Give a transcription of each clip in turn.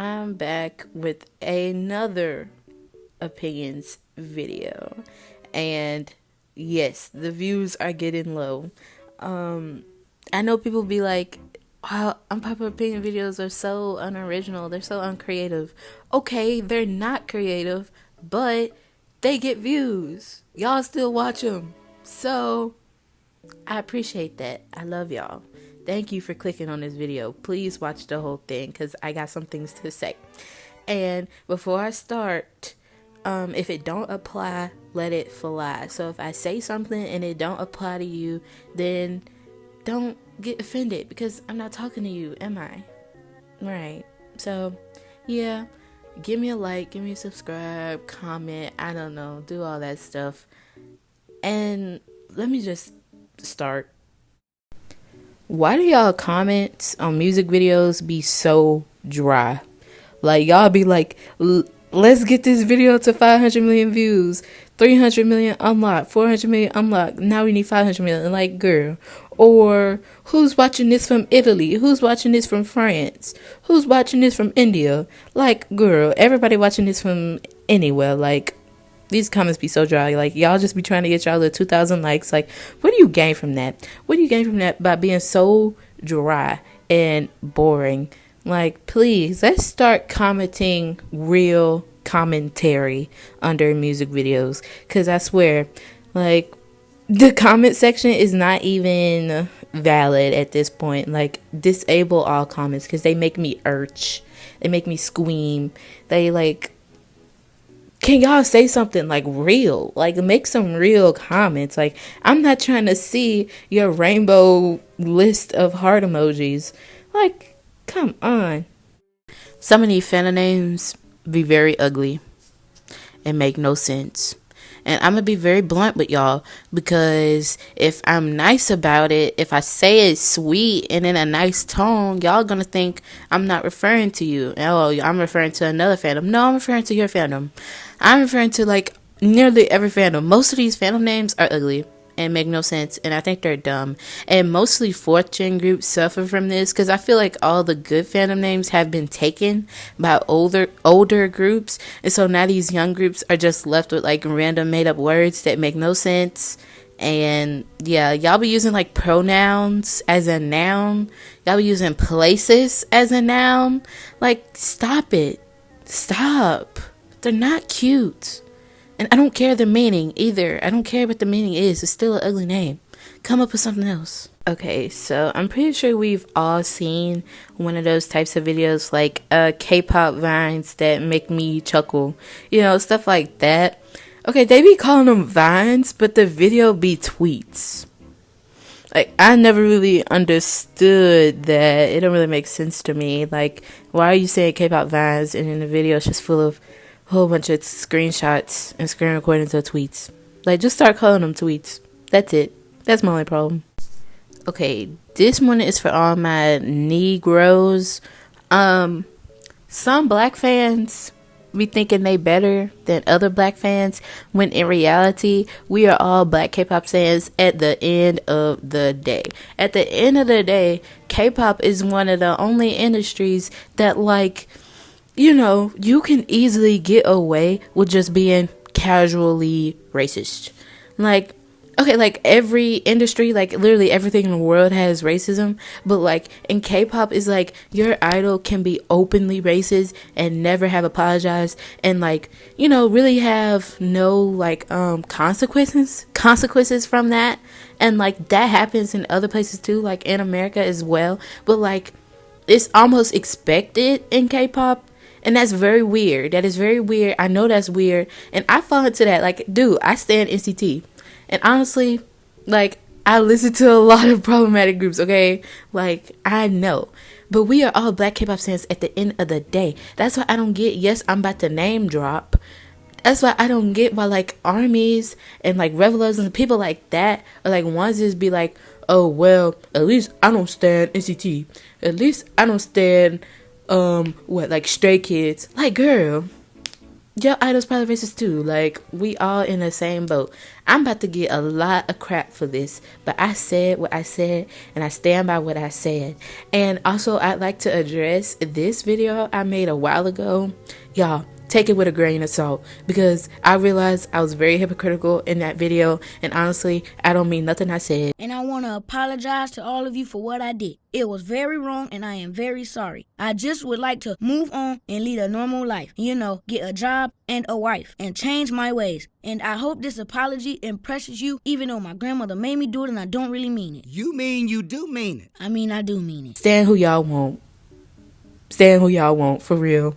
I'm back with another opinions video. And yes, the views are getting low. I know people be like, wow, unpopular opinion videos are so unoriginal, they're so uncreative. Okay, they're not creative, but they get views. Y'all still watch them. So I appreciate that. I love y'all. Thank you for clicking on this video. Please watch the whole thing because I got some things to say. And before I start, if it don't apply, let it fly. So if I say something and it don't apply to you, then don't get offended because I'm not talking to you, am I? Right. So, yeah, give me a like, give me a subscribe, comment, I don't know, do all that stuff. And let me just start. Why do y'all comments on music videos be so dry? Like, y'all be like, let's get this video to 500 million views, 300 million unlocked, 400 million unlocked. Now we need 500 million. Like, girl. Or who's watching this from Italy? Who's watching this from France? Who's watching this from India? Like, girl, everybody watching this from anywhere. Like, these comments be so dry. Like, y'all just be trying to get y'all the 2,000 likes. Like, what do you gain from that? What do you gain from that by being so dry and boring? Like, please, let's start commenting real commentary under music videos. Because I swear, like, the comment section is not even valid at this point. Like, disable all comments because they make me urge. They make me scream. They, like, can y'all say something like real? Like, make some real comments. Like, I'm not trying to see your rainbow list of heart emojis. Like, come on. Some of these fan names be very ugly and make no sense. And I'm going to be very blunt with y'all because if I'm nice about it, if I say it sweet and in a nice tone, y'all going to think I'm not referring to you. Oh, I'm referring to another fandom. No, I'm referring to your fandom. I'm referring to like nearly every fandom. Most of these fandom names are ugly and make no sense, and I think they're dumb. And mostly 4th gen groups suffer from this because I feel like all the good fandom names have been taken by older groups, and so now these young groups are just left with like random made up words that make no sense. And yeah, y'all be using like pronouns as a noun. Y'all be using places as a noun. Like, stop it. Stop. They're not cute. And I don't care the meaning either. I don't care what the meaning is. It's still an ugly name. Come up with something else. Okay, so I'm pretty sure we've all seen one of those types of videos like K-pop vines that make me chuckle. You know, stuff like that. Okay, they be calling them vines, but the video be tweets. Like, I never really understood that. It don't really make sense to me. Like, why are you saying K-pop vines and in the video it's just full of whole bunch of screenshots and screen recordings of tweets? Like, just start calling them tweets. That's it. That's my only problem. Okay, this one is for all my Negroes. Some black fans be thinking they better than other black fans when in reality we are all black K-pop fans at the end of the day. At the end of the day, K-pop is one of the only industries that, like, you know, you can easily get away with just being casually racist. Like, okay, like every industry, like literally everything in the world has racism, but like in K-pop is like your idol can be openly racist and never have apologized and, like, you know, really have no like consequences from that. And like that happens in other places too, like in America as well, but like it's almost expected in K-pop. And that's very weird. That is very weird. I know that's weird. And I fall into that. Like, dude, I stand NCT. And honestly, like, I listen to a lot of problematic groups, okay? Like, I know. But we are all black K-pop fans at the end of the day. That's why I don't get, yes, I'm about to name drop. That's why I don't get why, like, armies and, like, revelers and people like that, or, like, onesies be like, oh, well, at least I don't stand NCT. At least I don't stand like Stray Kids. Like, girl, your idol's probably racist too. Like, we all in the same boat. I'm about to get a lot of crap for this, but I said what I said and I stand by what I said. And also, I'd like to address this video I made a while ago. Y'all, take it with a grain of salt, because I realized I was very hypocritical in that video, and honestly, I don't mean nothing I said. And I want to apologize to all of you for what I did. It was very wrong and I am very sorry. I just would like to move on and lead a normal life. You know, get a job and a wife and change my ways. And I hope this apology impresses you, even though my grandmother made me do it and I don't really mean it. You mean you do mean it? I mean, I do mean it. Stand who y'all want. Stand who y'all want, for real.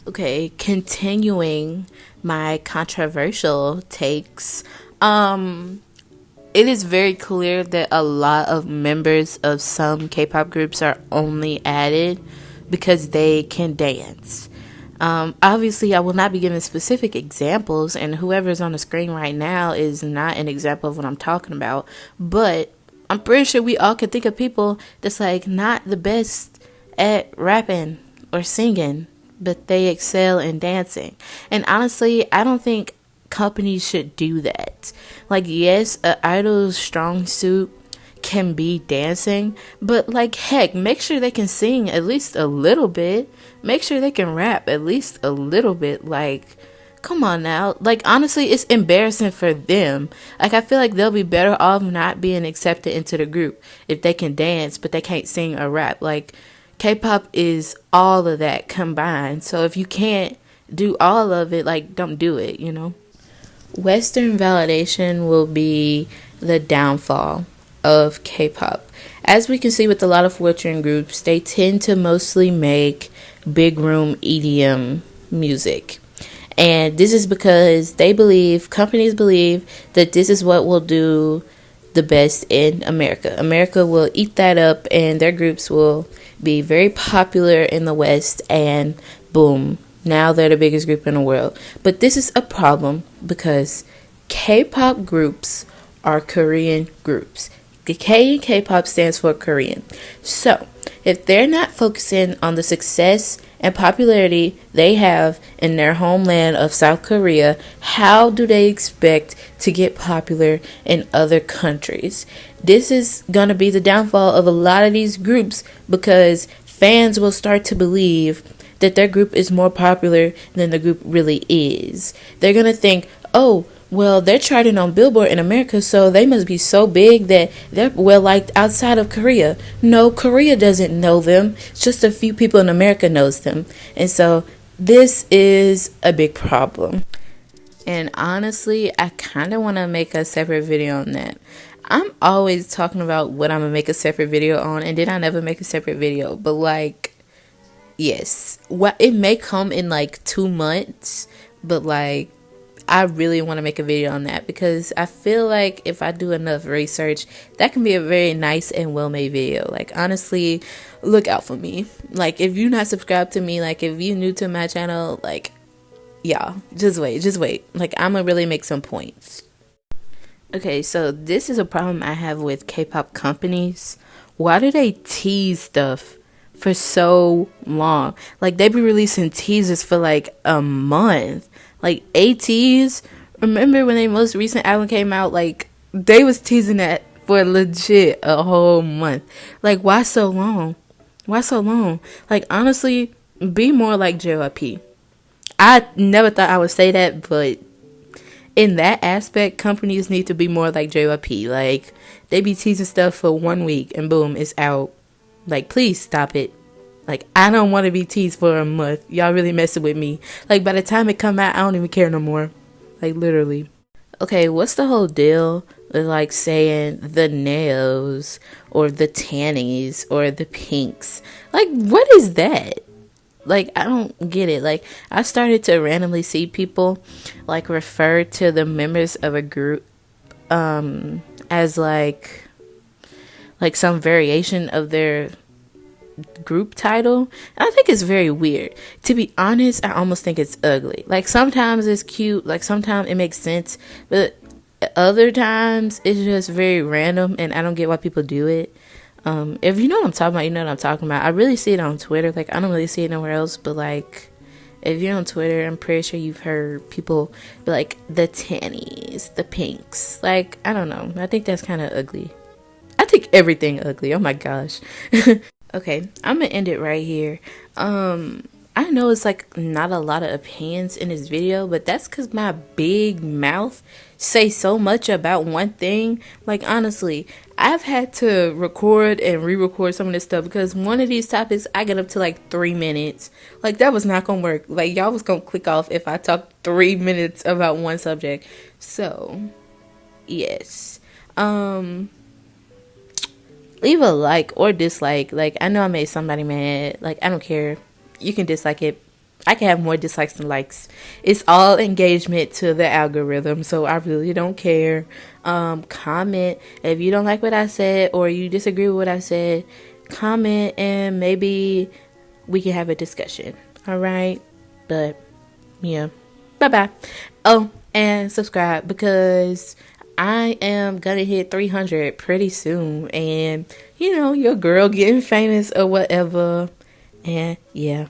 Okay, continuing my controversial takes. It is very clear that a lot of members of some K-pop groups are only added because they can dance. Obviously, I will not be giving specific examples, and whoever's on the screen right now is not an example of what I'm talking about. But I'm pretty sure we all can think of people that's like not the best at rapping or singing, but they excel in dancing. And honestly, I don't think companies should do that. Like, yes, an idol's strong suit can be dancing, but like, heck, make sure they can sing at least a little bit. Make sure they can rap at least a little bit. Like, come on now. Like, honestly, it's embarrassing for them. Like, I feel like they'll be better off not being accepted into the group if they can dance but they can't sing or rap. Like, K-pop is all of that combined. So if you can't do all of it, like, don't do it, you know? Western validation will be the downfall of K-pop. As we can see with a lot of Western groups, they tend to mostly make big room idiom music. And this is because companies believe that this is what will do the best in America. America will eat that up and their groups will be very popular in the West, and boom, now they're the biggest group in the world. But this is a problem because K-pop groups are Korean groups. The K in K-pop stands for Korean. So if they're not focusing on the success and popularity they have in their homeland of South Korea, how do they expect to get popular in other countries? This is going to be the downfall of a lot of these groups, because fans will start to believe that their group is more popular than the group really is. They're going to think, oh, well, they're charting on Billboard in America, so they must be so big that they're well liked outside of Korea. No, Korea doesn't know them. It's just a few people in America knows them. And so this is a big problem. And honestly, I kind of want to make a separate video on that. I'm always talking about what I'm going to make a separate video on, and then I never make a separate video. But like, yes, it may come in like 2 months, but like, I really want to make a video on that, because I feel like if I do enough research, that can be a very nice and well-made video. Like, honestly, look out for me. Like, if you're not subscribed to me, like, if you're new to my channel, like, y'all, just wait. Like, I'm gonna really make some points. Okay, so this is a problem I have with K-pop companies. Why do they tease stuff for so long? Like, they be releasing teasers for like a month. Like, ateez, remember when their most recent album came out? Like, they was teasing that for legit a whole month. Like, why so long? Why so long? Like, honestly, be more like JYP. I never thought I would say that, but in that aspect, companies need to be more like JYP. Like, they be teasing stuff for 1 week and boom, it's out. Like, please stop it. Like, I don't want to be teased for a month. Y'all really messing with me. Like, by the time it come out, I don't even care no more. Like, literally. Okay, what's the whole deal with, like, saying the nails or the tannies or the pinks? Like, what is that? Like, I don't get it. Like, I started to randomly see people, like, refer to the members of a group as, like some variation of their group title. And I think it's very weird. To be honest, I almost think it's ugly. Like, sometimes it's cute, like sometimes it makes sense, but other times it's just very random and I don't get why people do it. If you know what I'm talking about, you know what I'm talking about. I really see it on Twitter. Like, I don't really see it nowhere else, but like, If you're on Twitter, I'm pretty sure you've heard people be like the tannies, the pinks. Like, I don't know. I think that's kind of ugly. I think everything ugly. Oh my gosh. Okay, I'm gonna end it right here. I know it's like not a lot of opinions in this video, but that's because my big mouth say so much about one thing. Like, honestly, I've had to record and re-record some of this stuff because one of these topics I get up to like 3 minutes. Like, that was not gonna work. Like, y'all was gonna click off if I talked 3 minutes about one subject. So yes, leave a like or dislike. Like, I know I made somebody mad. Like, I don't care. You can dislike it. I can have more dislikes than likes. It's all engagement to the algorithm, so I really don't care. Comment if you don't like what I said or you disagree with what I said. Comment and maybe we can have a discussion. All right, but yeah, bye bye. Oh, and subscribe because I am gonna hit 300 pretty soon, and you know, your girl getting famous or whatever. And yeah,